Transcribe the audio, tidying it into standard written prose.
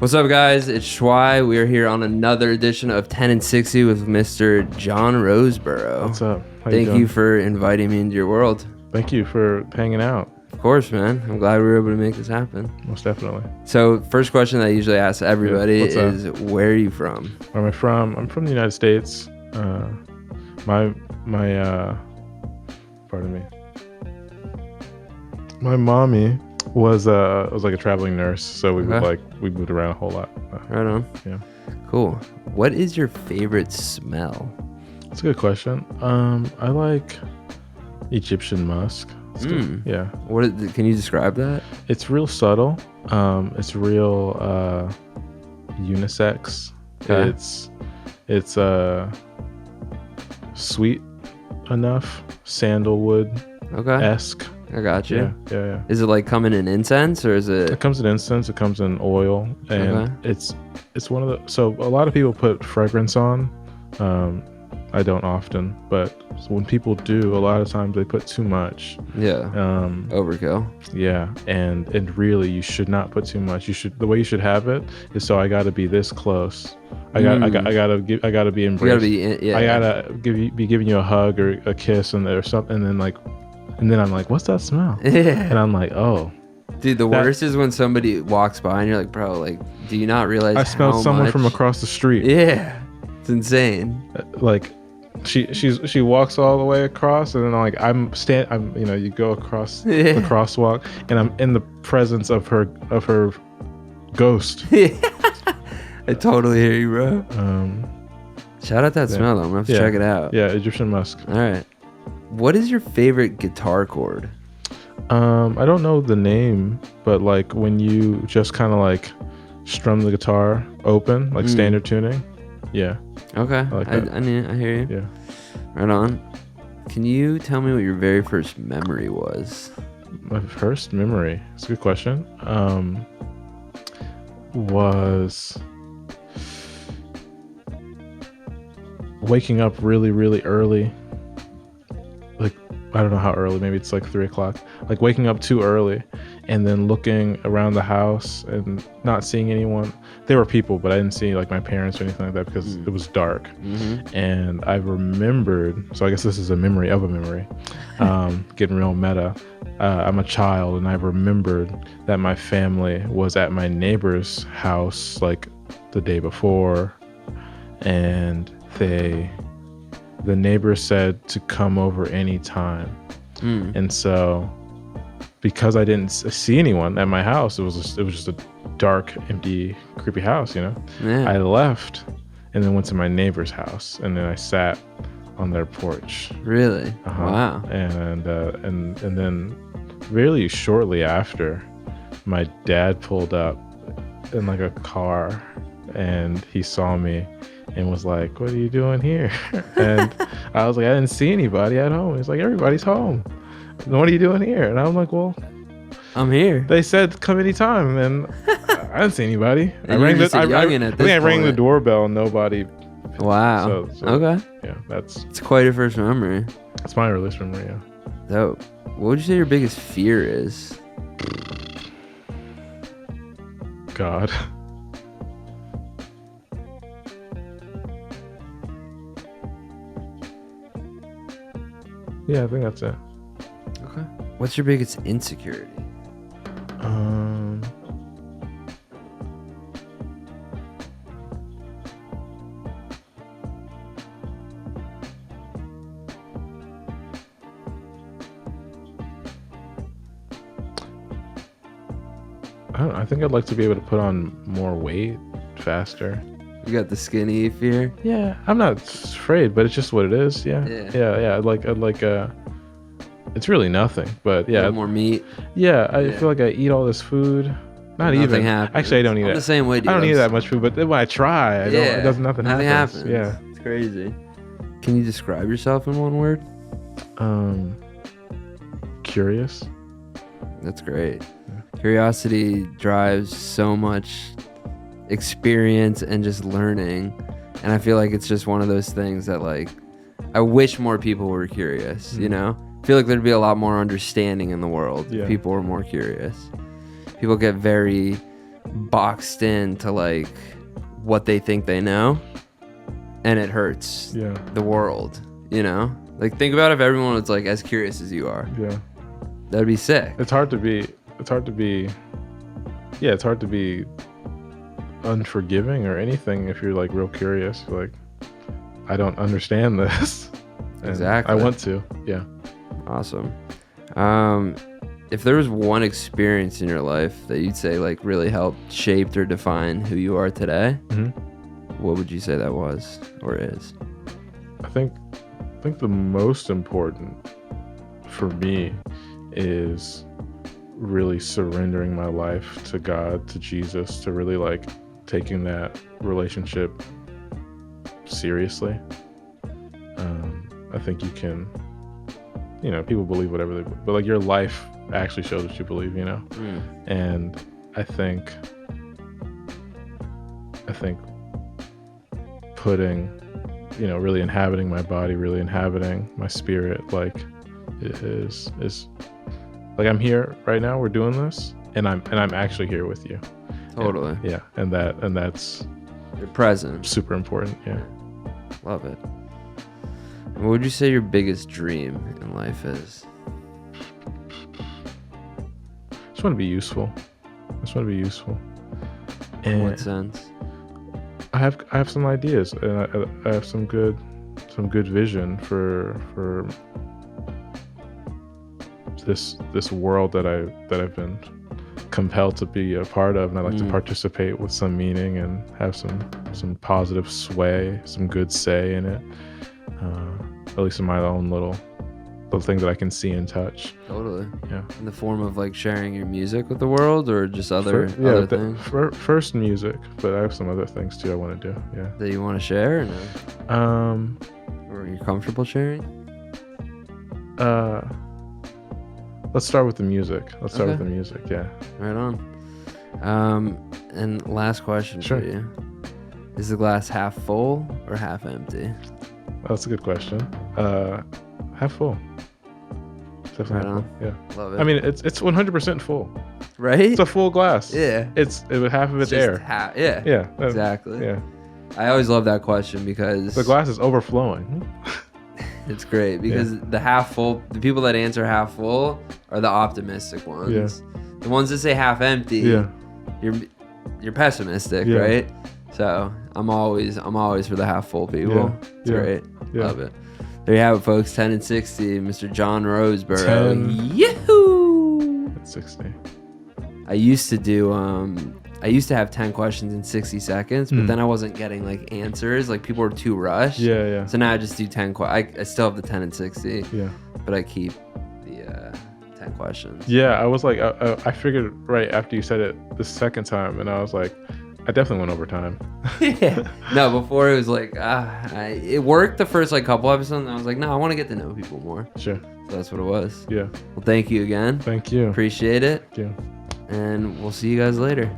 What's up, guys? It's SHWHY. We are here on another edition of 10 and 60 with Mr. John Roseboro. What's up? Thank you for inviting me into your world. Thank you for hanging out. Of course, man. I'm glad we were able to make this happen. Most definitely. So, first question that I usually ask everybody is, up? where are you from? Where am I from? I'm from the United States. Pardon me. My mommy was like a traveling nurse, so we moved around a whole lot. Right on. Yeah. Cool. What is your favorite smell? That's a good question. I like Egyptian musk. Yeah. Can you describe that? It's real subtle. It's real unisex. Okay. It's sweet enough, sandalwood-esque. I got you. Yeah. Is it like coming in incense, or is it? It comes in incense. It comes in oil, and it's one of the. So a lot of people put fragrance on. I don't often, but when people do, a lot of times they put too much. Yeah. Overkill. Yeah, and really, you should not put too much. The way you should have it is, so I got to be this close. I gotta be embraced. I gotta be giving you a hug or a kiss or something, and then I'm like, what's that smell? Yeah. And I'm like, oh. Dude, the worst is when somebody walks by and you're like, bro, like, do you not realize I smelled someone from across the street. Yeah. It's insane. Like, she walks all the way across, and then you go across the crosswalk, and I'm in the presence of her ghost. Yeah. I totally hear you, bro. Shout out that smell, though. I'm gonna have to check it out. Yeah, Egyptian musk. All right. What is your favorite guitar chord? I don't know the name, but like when you just kind of like strum the guitar open, like standard tuning. Yeah. Okay. I like that. I hear you. Yeah. Right on. Can you tell me what your very first memory was? My first memory. It's a good question. Was waking up really, really early. Like, I don't know how early, maybe it's like 3 o'clock, like waking up too early and then looking around the house and not seeing anyone. There were people, but I didn't see like my parents or anything like that because it was dark. And I remembered, so I guess this is a memory of a memory, getting real meta. I'm a child, and I remembered that my family was at my neighbor's house like the day before, and the neighbor said to come over anytime. And so because I didn't see anyone at my house, it was just a dark, empty, creepy house, Yeah. I left and then went to my neighbor's house, and then I sat on their porch. Really? Wow. And then really shortly after, my dad pulled up in like a car, and he saw me and was like, "What are you doing here?" And I was like, "I didn't see anybody at home." He's like, "Everybody's home. What are you doing here?" And I'm like, "Well, I'm here. They said come anytime." And I didn't see anybody. I rang the doorbell and nobody. Wow. So, okay. Yeah, it's quite a first memory. It's my earliest memory. Yeah. Dope. What would you say your biggest fear is? God. Yeah, I think that's it. Okay. What's your biggest insecurity? I think I'd like to be able to put on more weight faster. You got the skinny fear? Yeah, I'm not afraid, but it's just what it is. Yeah. I'd like it's really nothing, but yeah. More meat. Yeah, I feel like I eat all this food. Nothing happens. Actually, I don't eat it. The same way. I don't eat that much food, but then when I try, nothing happens. Yeah. It's crazy. Can you describe yourself in one word? Curious. That's great. Curiosity drives so much experience and just learning, and I feel like it's just one of those things that, like, I wish more people were curious. I feel like there'd be a lot more understanding in the world if people were more curious. People get very boxed into like what they think they know, and it hurts the world, you know? Like, think about if everyone was like as curious as you are. Yeah. That'd be sick. It's hard to be unforgiving or anything if you're like real curious. You're like, I don't understand this. Exactly. I want to. Yeah. Awesome. If there was one experience in your life that you'd say like really helped shaped or define who you are today, what would you say that was or is? I think the most important for me is really surrendering my life to God, to Jesus, to really like taking that relationship seriously. I think you can, you know, people believe whatever but like your life actually shows what you believe, you know? And I think putting, you know, really inhabiting my body, really inhabiting my spirit, like is like I'm here right now, we're doing this, and I'm actually here with you. Totally. And, yeah. And that's you're present. Super important. Yeah. Love it. What would you say your biggest dream in life is? I just want to be useful. In what sense? I have some ideas, and I have some good vision for this world that I've been compelled to be a part of, and I like to participate with some meaning and have some positive sway, some good say in it. At least in my own little thing that I can see and touch. Totally. Yeah. In the form of like sharing your music with the world, or just other things? First music, but I have some other things too I want to do. Yeah. That you want to share, or no? Or are you comfortable sharing? Let's start with the music. Yeah. Right on. And last question for you. Is the glass half full or half empty? That's a good question. Half full. Definitely Right half full. Yeah. Love it. I mean, it's 100% full. Right? It's a full glass. Yeah. Half of it's air. Yeah. Exactly. Yeah. I always love that question because the glass is overflowing. It's great because the half full, the people that answer half full are the optimistic ones. Yeah. The ones that say half empty, you're pessimistic, right? So I'm always for the half full people. It's great. Yeah. Love it. There you have it, folks. 10 and 60, Mr. John Roseboro. 10. Yahoo! 60. I used to have 10 questions in 60 seconds, but then I wasn't getting like answers. Like people were too rushed. Yeah. So now I just do 10 I still have the 10 and 60. Yeah. But I keep the 10 questions. Yeah, I was like, I figured right after you said it the second time, and I was like, I definitely went over time. Yeah. No, before it was like, it worked the first like couple episodes, and I was like, no, I want to get to know people more. Sure. So that's what it was. Yeah. Well, thank you again. Thank you. Appreciate it. Thank you. And we'll see you guys later.